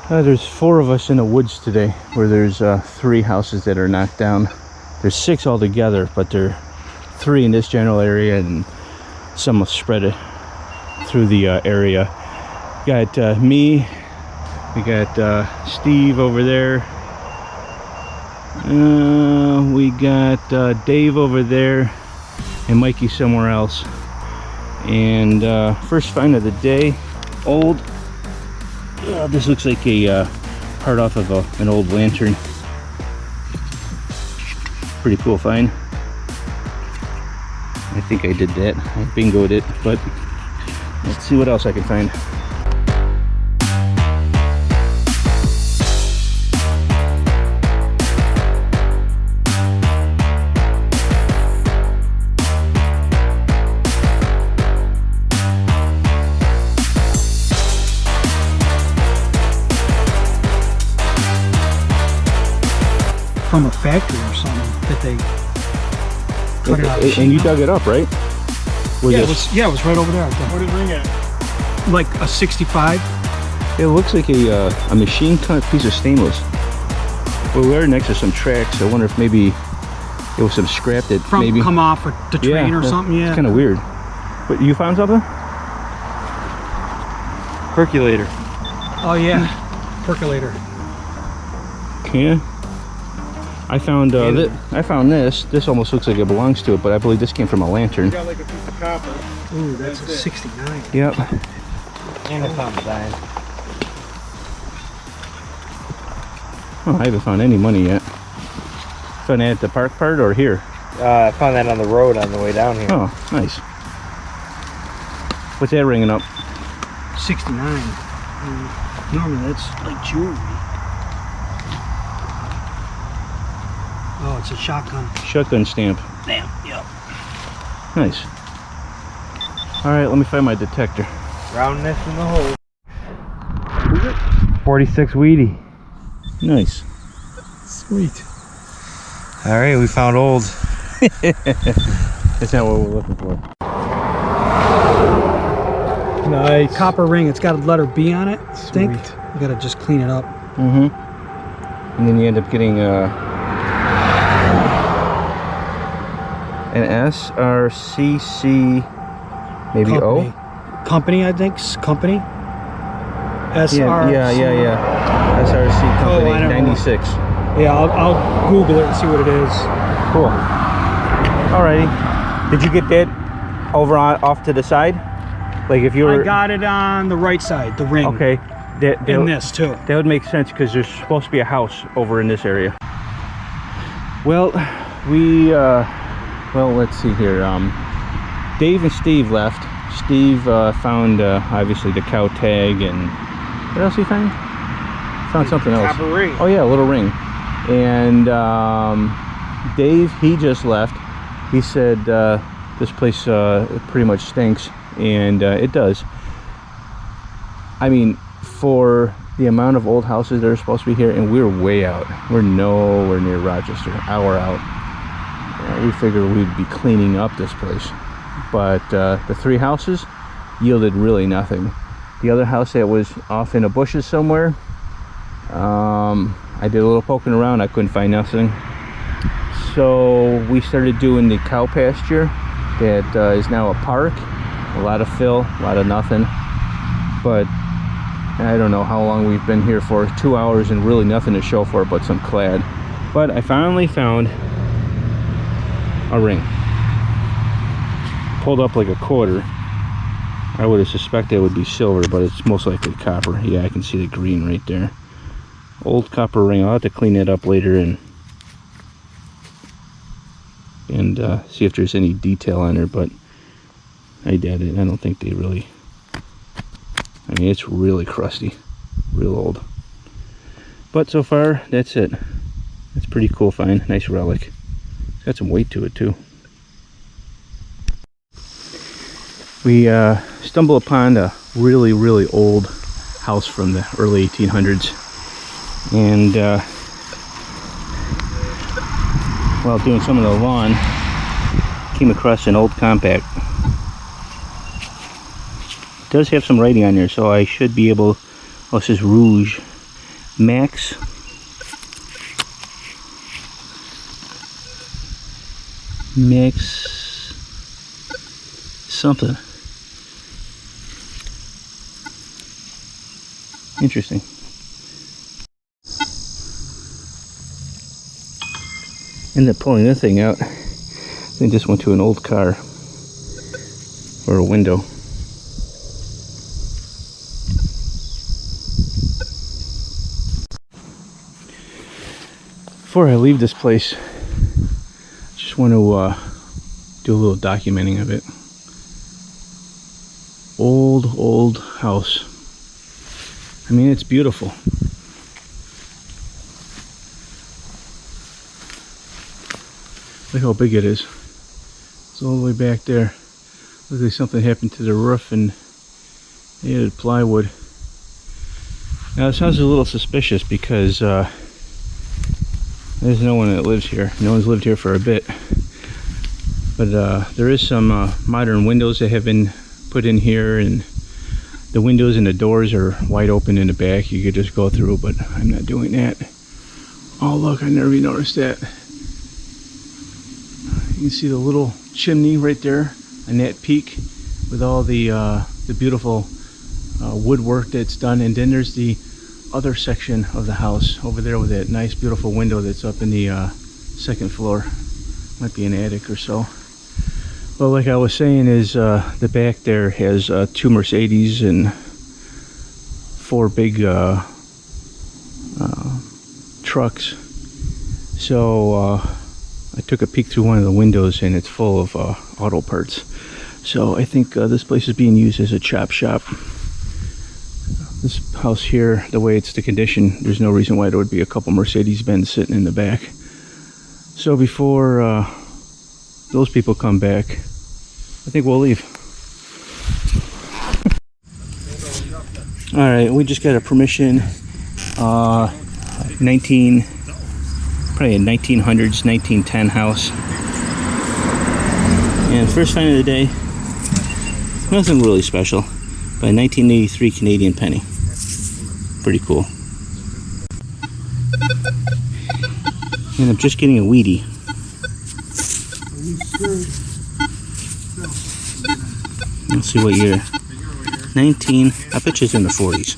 There's 4 of us in the woods today, where there's 3 houses that are knocked down. There's 6 altogether, but there are 3 in this general area, and some have spread it through the area. Got me, we got Steve over there, we got Dave over there, and Mikey somewhere else. And first find of the day, old. This looks like a part off of an old lantern. Pretty cool find. I think I did that. I bingoed it, but let's see what else I can find. From a factory or something that they cut it out. And you dug it up, right? Yeah, it was right over there. What did it ring at? Like a 65. It looks like a machine cut piece of stainless. Well, we are next to some tracks. I wonder if maybe it was some scrap that maybe come off the train or something. Yeah, it's kind of weird. But you found something? Percolator. Oh yeah, percolator. Yeah. I found this. This almost looks like it belongs to it, but I believe this came from a lantern. Got like a piece of copper. Ooh, that's a 69. Yep. And I found sign. Oh, I haven't found any money yet. Found that at the park part or here? I found that on the road on the way down here. Oh, nice. What's that ringing up? 69. Normally that's like jewelry. Oh, it's a shotgun. Shotgun stamp. Damn, yep. Nice. Alright, let me find my detector. Roundness in the hole. Who's it? 46 Weedy. Nice. Sweet. Alright, we found old. That's not what we're looking for. Nice. Copper ring. It's got a letter B on it. I think. We gotta just clean it up. Mm-hmm. And then you end up getting an SRCC, maybe Company. O? Company, I think. Company. SRC. Yeah. SRC Company, Oh, I don't know. 96. Yeah, I'll Google it and see what it is. Cool. Alrighty. Did you get that over off to the side? Like if you were... I got it on the right side, the ring. Okay. In this too. That would make sense because there's supposed to be a house over in this area. Well, let's see here. Dave and Steve left. Steve found obviously the cow tag, and what else he found? Found something else. Copper ring. Oh yeah, a little ring. And Dave, he just left. He said this place pretty much stinks, and it does. I mean, for the amount of old houses that are supposed to be here, and we're way out. We're nowhere near Rochester. Hour out. We figured we'd be cleaning up this place, but the 3 houses yielded really nothing. The other house that was off in the bushes somewhere, I did a little poking around. I couldn't find nothing, so we started doing the cow pasture that is now a park. A lot of fill, a lot of nothing, but I don't know how long we've been here for. 2 hours and really nothing to show for it but some clad. But I finally found a ring. Pulled up like a quarter. I would have suspected it would be silver, but it's most likely copper. Yeah, I can see the green right there. Old copper ring. I'll have to clean that up later and see if there's any detail on there, but I doubt it. I don't think they really... I mean, it's really crusty, real old. But so far, that's it. It's pretty cool find. Nice relic. It's got some weight to it too. We stumbled upon a really, really old house from the early 1800s, and while doing some of the lawn, came across an old compact. It does have some writing on there, so I should be able... Oh, it says Rouge. Max. Something. Interesting. Ended up pulling this thing out. I think this went to an old car or a window. Before I leave this place, just want to do a little documenting of it. Old house. I mean, it's beautiful. Look how big it is. It's all the way back there. Looks like something happened to the roof and they added plywood. Now this house is a little suspicious because there's no one that lives here. No one's lived here for a bit. But there is some modern windows that have been put in here, and the windows and the doors are wide open in the back. You could just go through, but I'm not doing that. Oh look, I never even noticed that. You can see the little chimney right there and that peak with all the beautiful woodwork that's done. And then there's the other section of the house over there with that nice beautiful window that's up in the second floor. Might be an attic or so. But like I was saying is the back there has 2 Mercedes and 4 big trucks. So I took a peek through one of the windows and it's full of auto parts. So I think this place is being used as a chop shop. This house here, the way it's the condition, there's no reason why there would be a couple Mercedes-Benz sitting in the back. So before those people come back, I think we'll leave. Alright, we just got a permission, probably a 1900s, 1910 house. And first find of the day, nothing really special, but a 1983 Canadian penny. Pretty cool. And I'm just getting a weedy. Let's see what year. 19, I bet you it's in the 40s.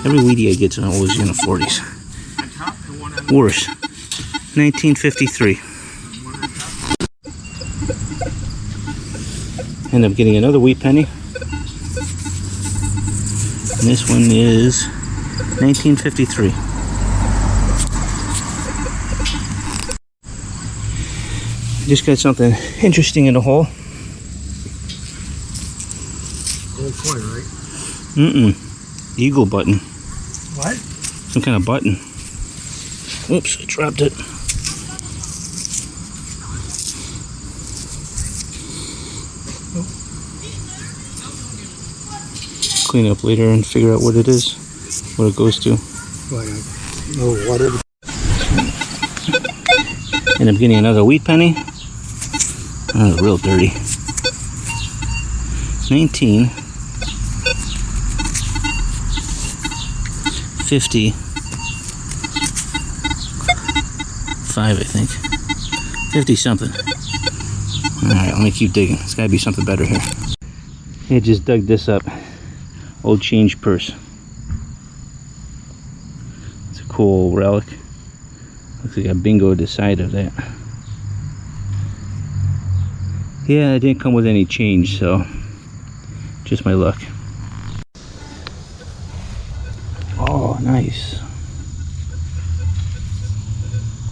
Every weedy I get's always in the 40s. Worse. 1953. End up getting another wheat penny. And this one is 1953. Just got something interesting in the hole. Gold coin, right? Eagle button. What? Some kind of button. Oops, I dropped it. Clean up later and figure out what it is, what it goes to. No water. And I'm getting another wheat penny. Oh, real dirty. 1955, I think. 50 something. Alright, let me keep digging. There's gotta be something better here. I just dug this up. Old change purse. It's a cool relic. Looks like a bingo to the side of that. Yeah, it didn't come with any change, so just my luck. Oh, nice.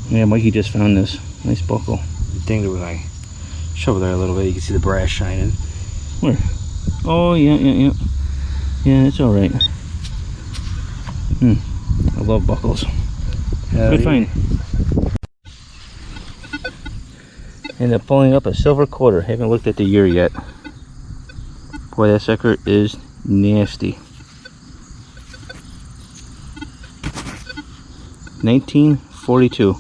Yeah, Mikey just found this. Nice buckle. The thing that when I shove there a little bit, you can see the brass shining. Where? Oh, yeah. Yeah, it's alright. I love buckles. Good find. Ended up pulling up a silver quarter. Haven't looked at the year yet. Boy, that sucker is nasty. 1942.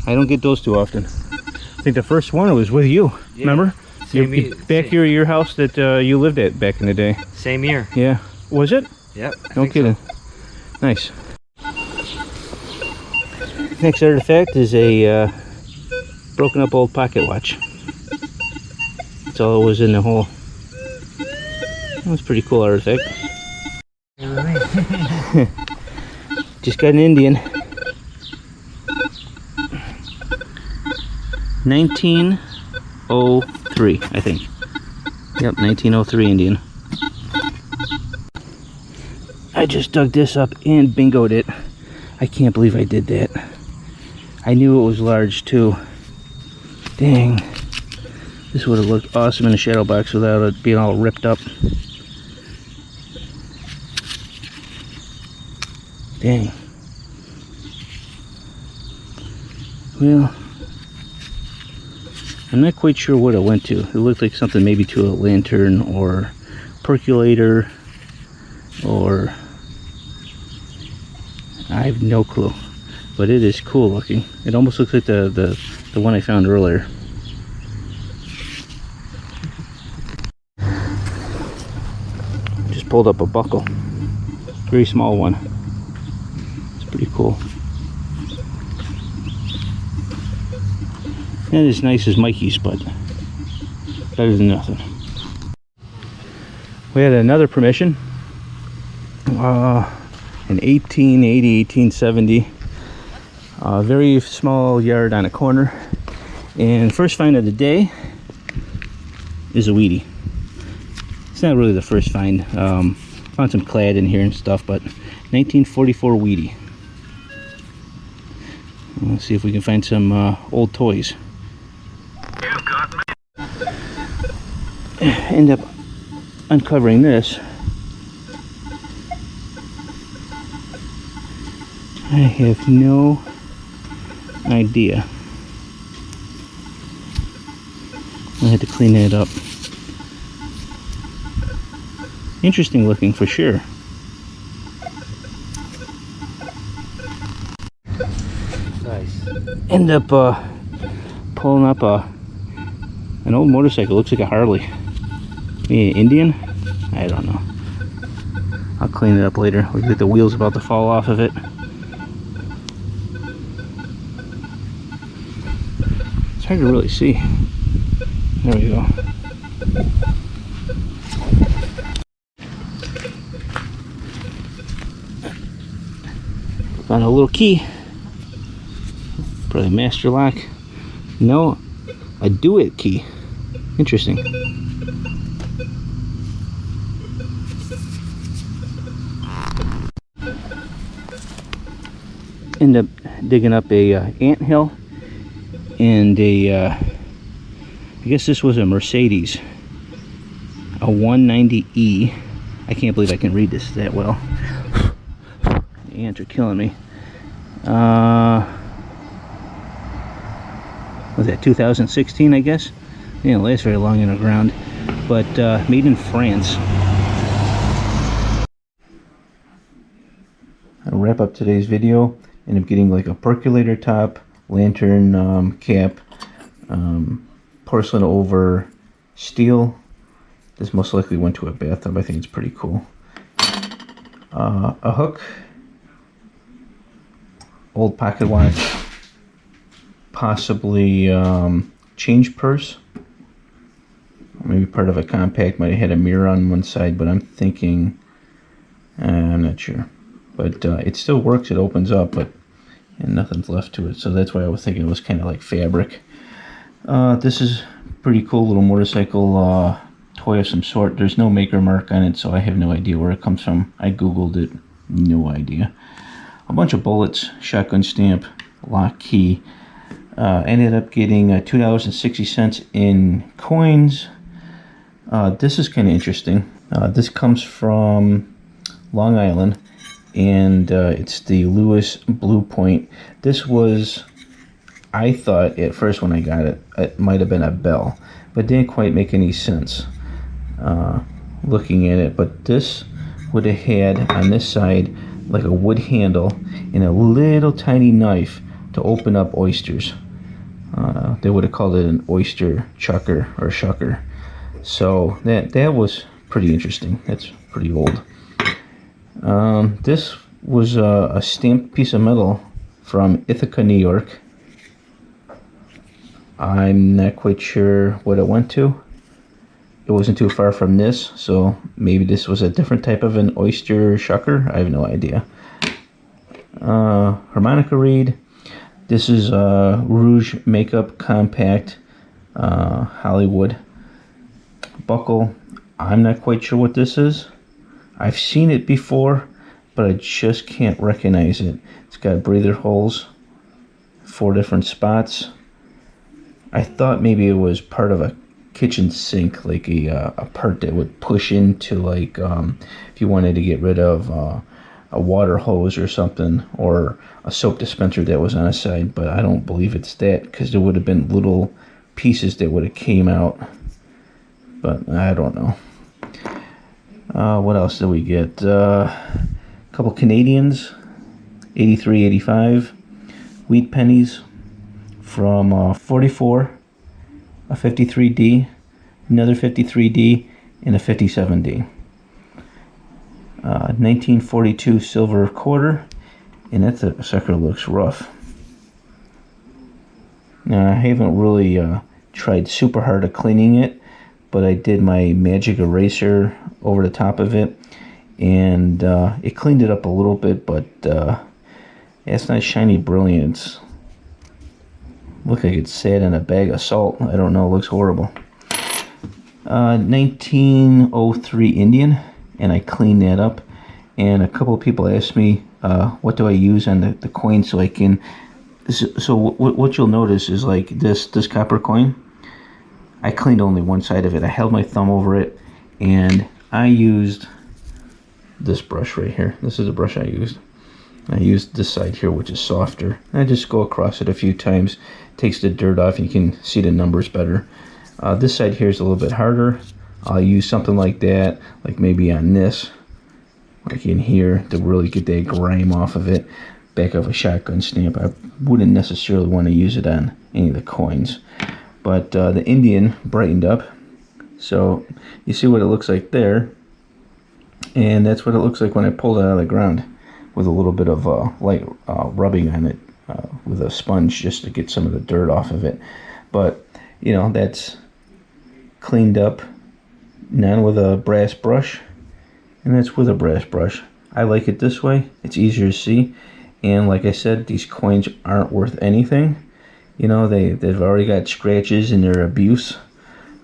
I don't get those too often. I think the first one was with you. Yeah. Remember? Back here at your house that you lived at back in the day. Same year. Yeah. Was it? Yep. No kidding. Nice. Next artifact is a broken up old pocket watch. That's all it was in the hole. That was a pretty cool artifact. Just got an Indian. 1903, I think. Yep, 1903 Indian. I just dug this up and bingoed it. I can't believe I did that. I knew it was large too. Dang. This would have looked awesome in a shadow box without it being all ripped up. Dang. Well, I'm not quite sure what it went to. It looked like something maybe to a lantern or percolator, or I have no clue. But it is cool looking. It almost looks like the one I found earlier. Just pulled up a buckle. Very small one. It's pretty cool. Not as nice as Mikey's, but better than nothing. We had another permission. In 1880, 1870. Very small yard on a corner. And first find of the day is a weedy. It's not really the first find. Found some clad in here and stuff, but 1944 weedy. Let's see if we can find some old toys. You got me. End up uncovering this. I have no idea. I had to clean that up. Interesting looking for sure. Nice. End up pulling up an old motorcycle. Looks like a Harley. Maybe an Indian? I don't know. I'll clean it up later. Look like the wheel's about to fall off of it. It's hard to really see. There we go. Found a little key. Probably a master lock. No, a do-it key. Interesting. End up digging up a anthill and a I guess this was a Mercedes, a 190E. I can't believe I can read this that well. The ants are killing me. Was that 2016, I guess? Didn't last very long in the ground, but made in France. I'll wrap up today's video. End up getting like a percolator top, lantern cap, porcelain over steel. This most likely went to a bathtub. I think it's pretty cool. A hook, old pocket watch, possibly change purse, maybe part of a compact. Might have had a mirror on one side, but I'm thinking, I'm not sure. But it still works. It opens up, but and nothing's left to it. So that's why I was thinking it was kind of like fabric. This is pretty cool little motorcycle toy of some sort. There's no maker mark on it, so I have no idea where it comes from. I googled it, no idea. A bunch of bullets, shotgun stamp, lock key. Ended up getting $2.60 in coins. This is kind of interesting. This comes from Long Island, and it's the Lewis Blue Point. This was, I thought at first when I got it, it might have been a bell, but didn't quite make any sense looking at it. But this would have had on this side like a wood handle and a little tiny knife to open up oysters. They would have called it an oyster chucker or shucker. So that was pretty interesting. That's pretty old. This was a stamped piece of metal from Ithaca, New York. I'm not quite sure what it went to. It wasn't too far from this, so maybe this was a different type of an oyster shucker. I have no idea. Harmonica Reed. This is Rouge Makeup Compact Hollywood buckle. I'm not quite sure what this is. I've seen it before, but I just can't recognize it. It's got breather holes, 4 different spots. I thought maybe it was part of a kitchen sink, like a part that would push into, like if you wanted to get rid of a water hose or something, or a soap dispenser that was on the side, but I don't believe it's that, because there would have been little pieces that would have came out, but I don't know. What else did we get? A couple Canadians, 83, 85 wheat pennies from 44, a 53D, another 53D, and a 57D. 1942 silver quarter, and that sucker looks rough. Now, I haven't really tried super hard at cleaning it, but I did my magic eraser over the top of it, and it cleaned it up a little bit, but it's not shiny brilliance. Look like it sat in a bag of salt. I don't know, it looks horrible. 1903 Indian, and I cleaned that up, and a couple of people asked me what do I use on the coin, so I can, so what you'll notice is, like this copper coin, I cleaned only one side of it. I held my thumb over it, and I used this brush right here. This is the brush I used. I used this side here, which is softer. I just go across it a few times, takes the dirt off, and you can see the numbers better. This side here is a little bit harder. I'll use something like that, like maybe on this, like in here, to really get that grime off of it. Back of a shotgun stamp. I wouldn't necessarily want to use it on any of the coins. But the Indian brightened up. So you see what it looks like there. And that's what it looks like when I pulled it out of the ground, with a little bit of light rubbing on it with a sponge, just to get some of the dirt off of it. But, you know, that's cleaned up, now with a brass brush, and that's with a brass brush. I like it this way. It's easier to see, and like I said, these coins aren't worth anything. You know, they've already got scratches in their abuse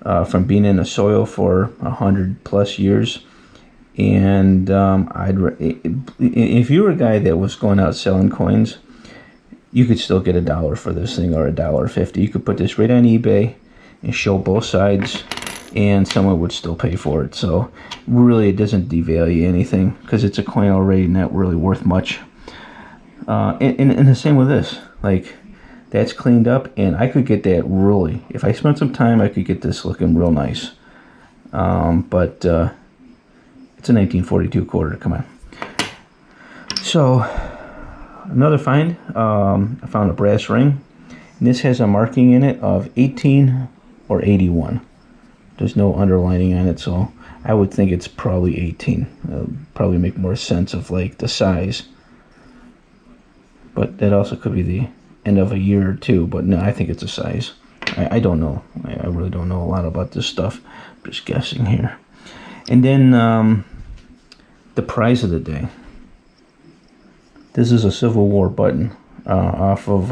from being in the soil for 100+ years. And if you were a guy that was going out selling coins, you could still get $1 for this thing, or $1.50. You could put this right on eBay and show both sides, and someone would still pay for it. So really, it doesn't devalue anything, because it's a coin already not really worth much. And the same with this. Like, that's cleaned up, and I could get that really, if I spent some time, I could get this looking real nice. But it's a 1942 quarter, come on. So, another find, I found a brass ring. And this has a marking in it of 18 or 81. There's no underlining on it, so I would think it's probably 18. Probably make more sense of, like, the size. But that also could be the end of a year or two, but no, I think it's a size. I don't know. I really don't know a lot about this stuff. I'm just guessing here. And then the prize of the day. This is a Civil War button off of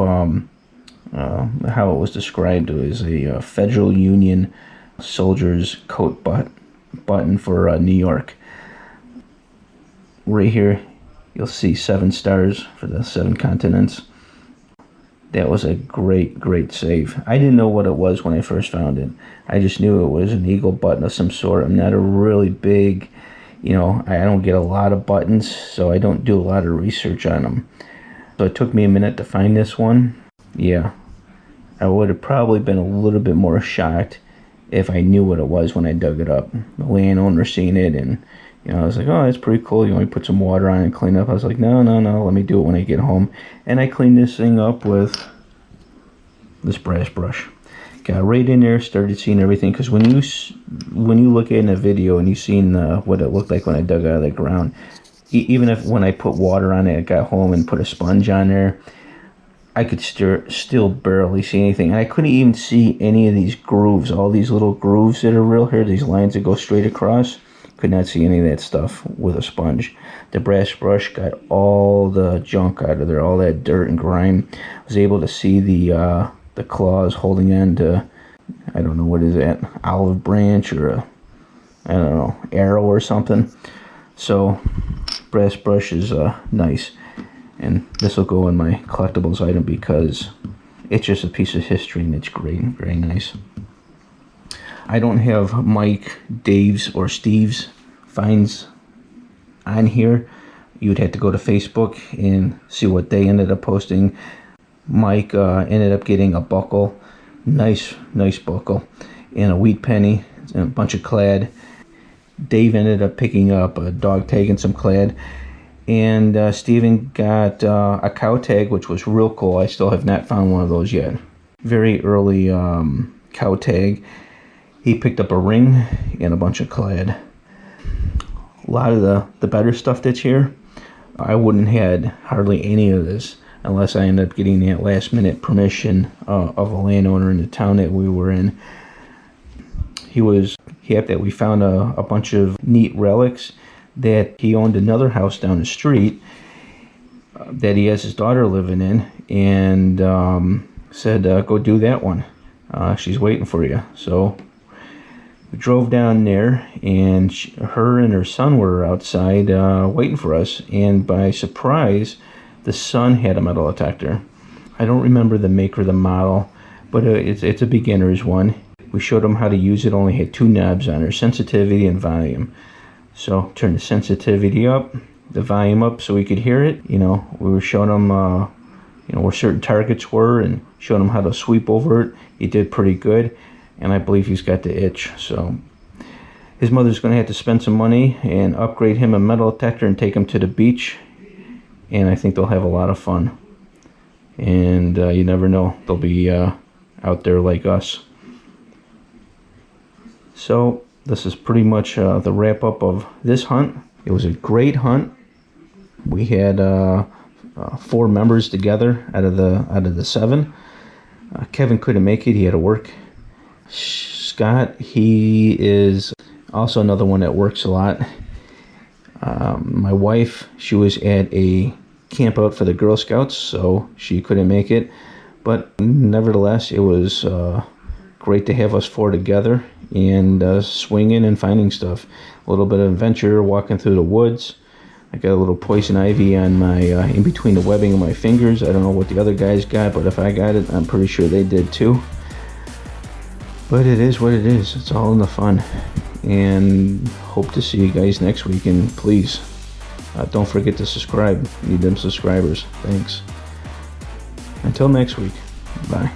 how it was described as a Federal Union soldier's coat button for New York. Right here, you'll see 7 stars for the 7 continents. That was a great save. I didn't know what it was when I first found it. I just knew it was an eagle button of some sort. I'm not a really big, you know, I don't get a lot of buttons, so I don't do a lot of research on them. So it took me a minute to find this one. Yeah, I would have probably been a little bit more shocked if I knew what it was when I dug it up. The landowner seen it, and you know, I was like, oh, that's pretty cool. You want me to put some water on and clean up? I was like, no, let me do it when I get home. And I cleaned this thing up with this brass brush. Got right in there, started seeing everything. Because when you look at it in a video and you seen what it looked like when I dug out of the ground, even if when I put water on it, I got home and put a sponge on there, I could still barely see anything. And I couldn't even see any of these grooves, all these little grooves that are real here, these lines that go straight across. Could not see any of that stuff with a sponge. The brass brush got all the junk out of there, all that dirt and grime. I was able to see the claws holding on to, I don't know, what is that, olive branch or a, I don't know, arrow or something. So brass brush is nice, and this will go in my collectibles item because it's just a piece of history and it's great, very nice. I don't have Mike, Dave's, or Steve's finds on here. You'd have to go to Facebook and see what they ended up posting. Mike ended up getting a buckle, nice buckle, and a wheat penny, and a bunch of clad. Dave ended up picking up a dog tag and some clad, and Steven got a cow tag, which was real cool. I still have not found one of those yet. Very early cow tag. He picked up a ring and a bunch of clad. A lot of the better stuff that's here, I wouldn't had hardly any of this unless I ended up getting that last minute permission of a landowner in the town that we were in. He was happy that we found a bunch of neat relics, that he owned another house down the street that he has his daughter living in, and said, go do that one. She's waiting for you. So we drove down there, and her and her son were outside waiting for us, and by surprise, the son had a metal detector. I don't remember the make or the model, but it's a beginner's one. We showed him how to use it. Only had two knobs on there, sensitivity and volume. So turn the sensitivity up, the volume up so we could hear it. You know, we were showing him where certain targets were and showing him how to sweep over it. He did pretty good, and I believe he's got the itch. So his mother's going to have to spend some money and upgrade him a metal detector and take him to the beach, and I think they'll have a lot of fun. And you never know, they'll be out there like us. So this is pretty much the wrap up of this hunt. It was a great hunt. We had 4 members together out of the 7. Kevin couldn't make it; he had to work. Scott, he is also another one that works a lot. My wife, she was at a camp out for the Girl Scouts, so she couldn't make it. But nevertheless, it was great to have us 4 together and swinging and finding stuff. A little bit of adventure, walking through the woods. I got a little poison ivy on my in between the webbing of my fingers. I don't know what the other guys got, but if I got it, I'm pretty sure they did too. But it is what it is. It's all in the fun. And hope to see you guys next week. And please, don't forget to subscribe. Need them subscribers. Thanks. Until next week. Bye.